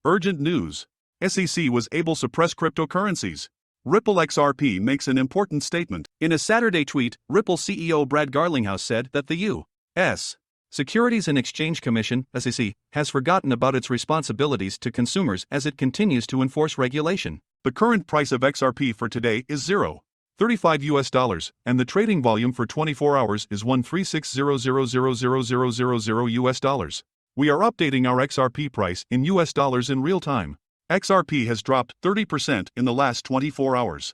Urgent news. SEC was able to suppress cryptocurrencies. Ripple XRP makes an important statement. In a Saturday tweet, Ripple CEO Brad Garlinghouse said that the U.S. Securities and Exchange Commission, SEC, has forgotten about its responsibilities to consumers as it continues to enforce regulation. The current price of XRP for today is $0.35, and the trading volume for 24 hours is $136,000,000 We are updating our XRP price in US dollars in real time. XRP has dropped 30% in the last 24 hours.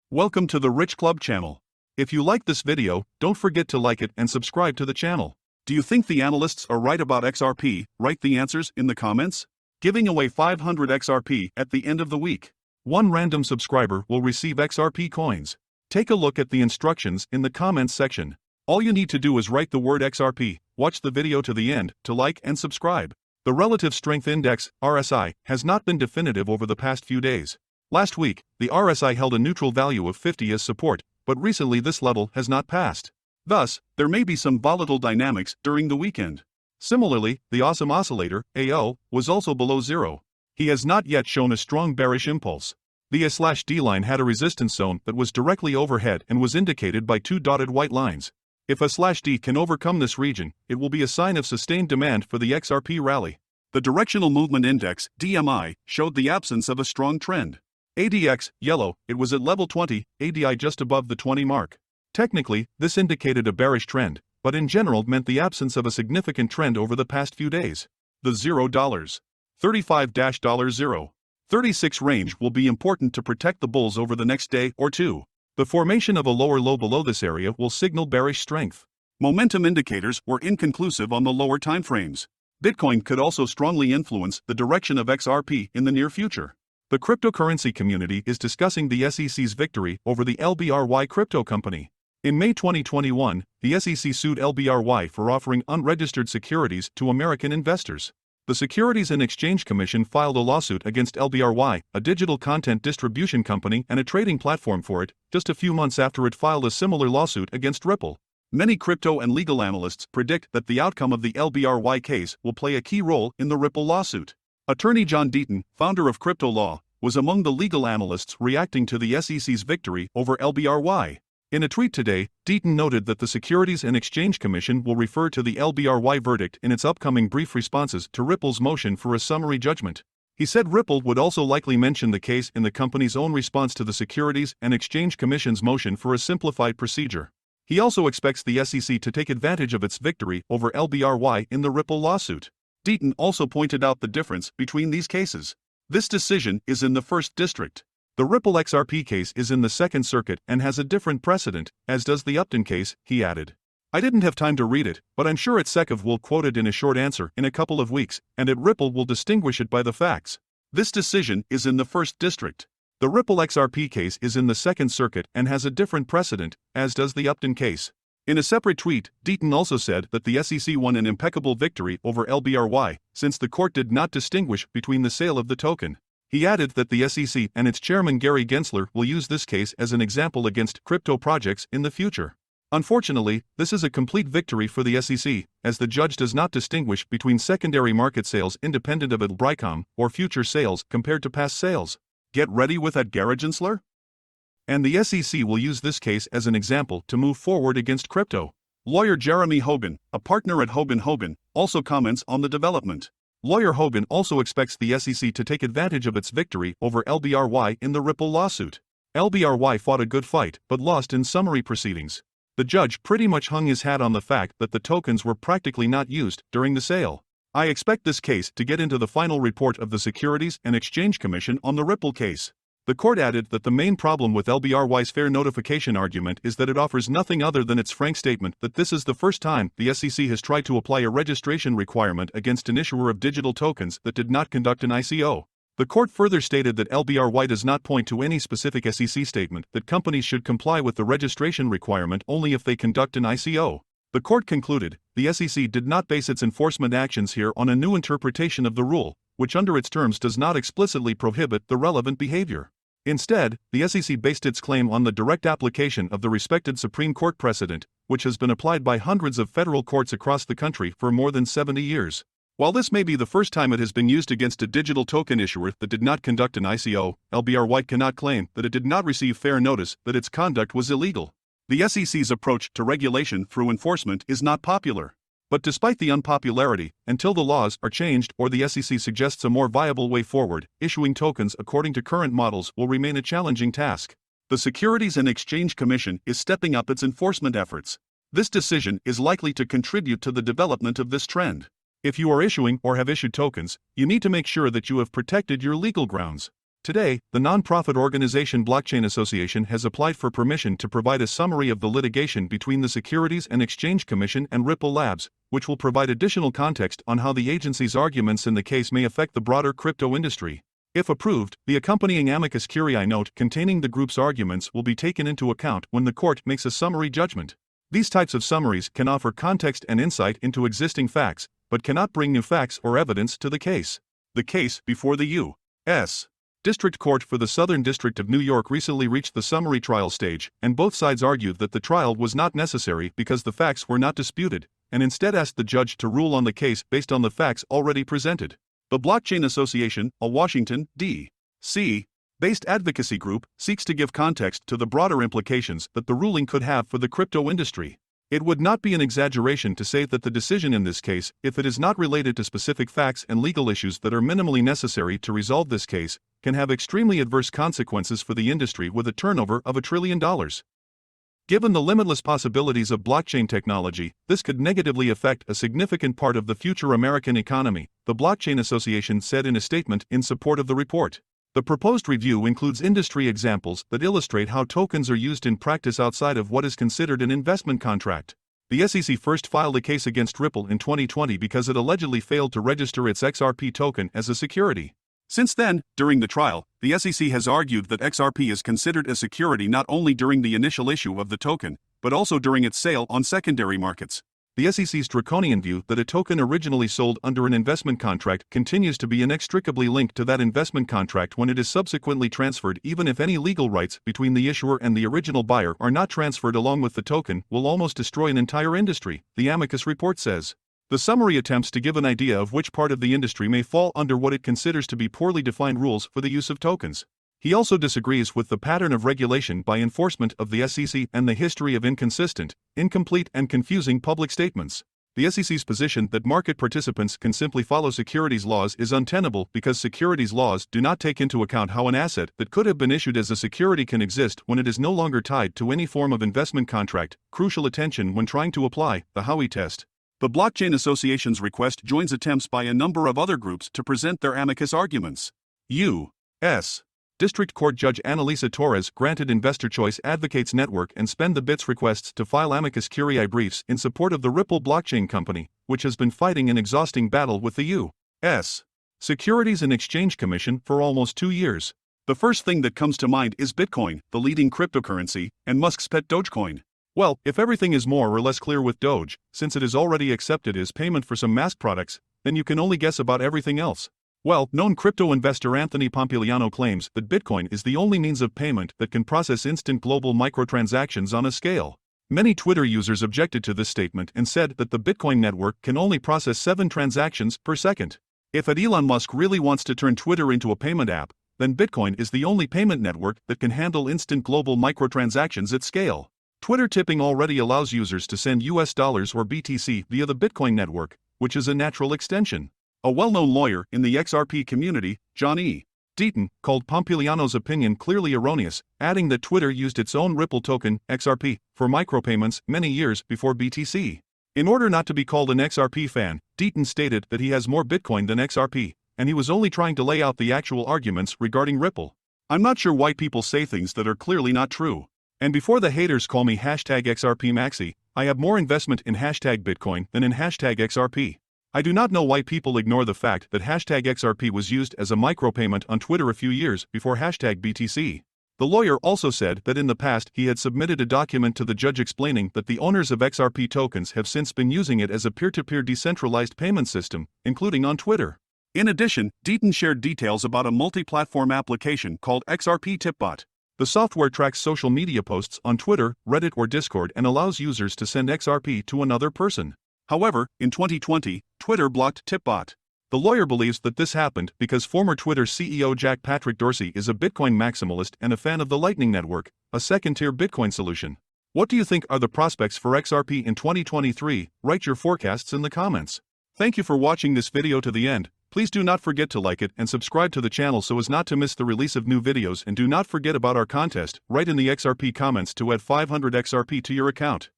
Welcome to the Rich Club channel. If you like this video, don't forget to like it and subscribe to the channel. Do you think the analysts are right about XRP? Write the answers in the comments. Giving away 500 XRP at the end of the week. One random subscriber will receive XRP coins. Take a look at the instructions in the comments section. All you need to do is write the word XRP, watch the video to the end to like and subscribe. The Relative Strength Index, RSI, has not been definitive over the past few days. Last week, the RSI held a neutral value of 50 as support, but recently this level has not passed. Thus, there may be some volatile dynamics during the weekend. Similarly, the Awesome Oscillator, AO, was also below zero. He has not yet shown a strong bearish impulse. The A/D line had a resistance zone that was directly overhead and was indicated by two dotted white lines. If A/D can overcome this region, it will be a sign of sustained demand for the XRP rally. The Directional Movement Index, DMI, showed the absence of a strong trend. ADX, yellow, it was at level 20, ADI just above the 20 mark. Technically, this indicated a bearish trend, but in general meant the absence of a significant trend over the past few days. The $0.35-$0.36 range will be important to protect the bulls over the next day or two. The formation of a lower low below this area will signal bearish strength. Momentum indicators were inconclusive on the lower timeframes. Bitcoin could also strongly influence the direction of XRP in the near future. The cryptocurrency community is discussing the SEC's victory over the LBRY crypto company. In May 2021, the SEC sued LBRY for offering unregistered securities to American investors. The Securities and Exchange Commission filed a lawsuit against LBRY, a digital content distribution company and a trading platform for it, just a few months after it filed a similar lawsuit against Ripple. Many crypto and legal analysts predict that the outcome of the LBRY case will play a key role in the Ripple lawsuit. Attorney John Deaton, founder of Crypto Law, was among the legal analysts reacting to the SEC's victory over LBRY. In a tweet today, Deaton noted that the Securities and Exchange Commission will refer to the LBRY verdict in its upcoming brief responses to Ripple's motion for a summary judgment. He said Ripple would also likely mention the case in the company's own response to the Securities and Exchange Commission's motion for a simplified procedure. He also expects the SEC to take advantage of its victory over LBRY in the Ripple lawsuit. Deaton also pointed out the difference between these cases. This decision is in the First District. The Ripple XRP case is in the Second Circuit and has a different precedent, as does the Upton case, he added. I didn't have time to read it, but I'm sure SECF will quote it in a short answer in a couple of weeks, and at Ripple will distinguish it by the facts. This decision is in the First District. The Ripple XRP case is in the Second Circuit and has a different precedent, as does the Upton case. In a separate tweet, Deaton also said that the SEC won an impeccable victory over LBRY, since the court did not distinguish between the sale of the token. He added that the SEC and its chairman Gary Gensler will use this case as an example against crypto projects in the future. Unfortunately, this is a complete victory for the SEC, as the judge does not distinguish between secondary market sales independent of LBRY or future sales compared to past sales. Get ready with that, Gary Gensler? And the SEC will use this case as an example to move forward against crypto. Lawyer Jeremy Hogan, a partner at Hogan, also comments on the development. Lawyer Hogan also expects the SEC to take advantage of its victory over LBRY in the Ripple lawsuit. LBRY fought a good fight but lost in summary proceedings. The judge pretty much hung his hat on the fact that the tokens were practically not used during the sale. I expect this case to get into the final report of the Securities and Exchange Commission on the Ripple case. The court added that the main problem with LBRY's fair notification argument is that it offers nothing other than its frank statement that this is the first time the SEC has tried to apply a registration requirement against an issuer of digital tokens that did not conduct an ICO. The court further stated that LBRY does not point to any specific SEC statement that companies should comply with the registration requirement only if they conduct an ICO. The court concluded the SEC did not base its enforcement actions here on a new interpretation of the rule, which under its terms does not explicitly prohibit the relevant behavior. Instead, the SEC based its claim on the direct application of the respected Supreme Court precedent, which has been applied by hundreds of federal courts across the country for more than 70 years. While this may be the first time it has been used against a digital token issuer that did not conduct an ICO, LBRY cannot claim that it did not receive fair notice that its conduct was illegal. The SEC's approach to regulation through enforcement is not popular. But despite the unpopularity, until the laws are changed or the SEC suggests a more viable way forward, issuing tokens according to current models will remain a challenging task. The Securities and Exchange Commission is stepping up its enforcement efforts. This decision is likely to contribute to the development of this trend. If you are issuing or have issued tokens, you need to make sure that you have protected your legal grounds. Today, the nonprofit organization Blockchain Association has applied for permission to provide a summary of the litigation between the Securities and Exchange Commission and Ripple Labs, which will provide additional context on how the agency's arguments in the case may affect the broader crypto industry. If approved, the accompanying amicus curiae note containing the group's arguments will be taken into account when the court makes a summary judgment. These types of summaries can offer context and insight into existing facts, but cannot bring new facts or evidence to the case. The case before the U.S. District Court for the Southern District of New York recently reached the summary trial stage, and both sides argued that the trial was not necessary because the facts were not disputed, and instead asked the judge to rule on the case based on the facts already presented. The Blockchain Association, a Washington, D.C. based advocacy group, seeks to give context to the broader implications that the ruling could have for the crypto industry. It would not be an exaggeration to say that the decision in this case, if it is not related to specific facts and legal issues that are minimally necessary to resolve this case, can have extremely adverse consequences for the industry with a turnover of $1 trillion. Given the limitless possibilities of blockchain technology, this could negatively affect a significant part of the future American economy, the Blockchain Association said in a statement in support of the report. The proposed review includes industry examples that illustrate how tokens are used in practice outside of what is considered an investment contract. The SEC first filed a case against Ripple in 2020 because it allegedly failed to register its XRP token as a security. Since then, during the trial, the SEC has argued that XRP is considered a security not only during the initial issue of the token, but also during its sale on secondary markets. The SEC's draconian view that a token originally sold under an investment contract continues to be inextricably linked to that investment contract when it is subsequently transferred, even if any legal rights between the issuer and the original buyer are not transferred along with the token, will almost destroy an entire industry, the amicus report says. The summary attempts to give an idea of which part of the industry may fall under what it considers to be poorly defined rules for the use of tokens. He also disagrees with the pattern of regulation by enforcement of the SEC and the history of inconsistent, incomplete, and confusing public statements. The SEC's position that market participants can simply follow securities laws is untenable because securities laws do not take into account how an asset that could have been issued as a security can exist when it is no longer tied to any form of investment contract. Crucial attention when trying to apply the Howey test. The Blockchain Association's request joins attempts by a number of other groups to present their amicus arguments. U.S. District Court Judge Annalisa Torres granted Investor Choice Advocates Network and Spend the Bits requests to file amicus curiae briefs in support of the Ripple blockchain company, which has been fighting an exhausting battle with the U.S. Securities and Exchange Commission for almost 2 years. The first thing that comes to mind is Bitcoin, the leading cryptocurrency, and Musk's pet Dogecoin. Well, if everything is more or less clear with Doge, since it is already accepted as payment for some mass products, then you can only guess about everything else. Well-known crypto investor Anthony Pompliano claims that Bitcoin is the only means of payment that can process instant global microtransactions on a scale. Many Twitter users objected to this statement and said that the Bitcoin network can only process 7 transactions per second. If Elon Musk really wants to turn Twitter into a payment app, then Bitcoin is the only payment network that can handle instant global microtransactions at scale. Twitter tipping already allows users to send US dollars or BTC via the Bitcoin network, which is a natural extension. A well-known lawyer in the XRP community, John E. Deaton, called Pompliano's opinion clearly erroneous, adding that Twitter used its own Ripple token, XRP, for micropayments many years before BTC. In order not to be called an XRP fan, Deaton stated that he has more Bitcoin than XRP, and he was only trying to lay out the actual arguments regarding Ripple. I'm not sure why people say things that are clearly not true. And before the haters call me #XRPMaxi, I have more investment in #Bitcoin than in #XRP. I do not know why people ignore the fact that #XRP was used as a micropayment on Twitter a few years before #BTC. The lawyer also said that in the past he had submitted a document to the judge explaining that the owners of XRP tokens have since been using it as a peer-to-peer decentralized payment system, including on Twitter. In addition, Deaton shared details about a multi-platform application called XRP Tipbot. The software tracks social media posts on Twitter, Reddit, or Discord and allows users to send XRP to another person. However, in 2020, Twitter blocked Tipbot. The lawyer believes that this happened because former Twitter CEO Jack Patrick Dorsey is a Bitcoin maximalist and a fan of the Lightning Network, a second-tier Bitcoin solution. What do you think are the prospects for XRP in 2023? Write your forecasts in the comments. Thank you for watching this video to the end. Please do not forget to like it and subscribe to the channel so as not to miss the release of new videos, and do not forget about our contest. Write in the XRP comments to add 500 XRP to your account.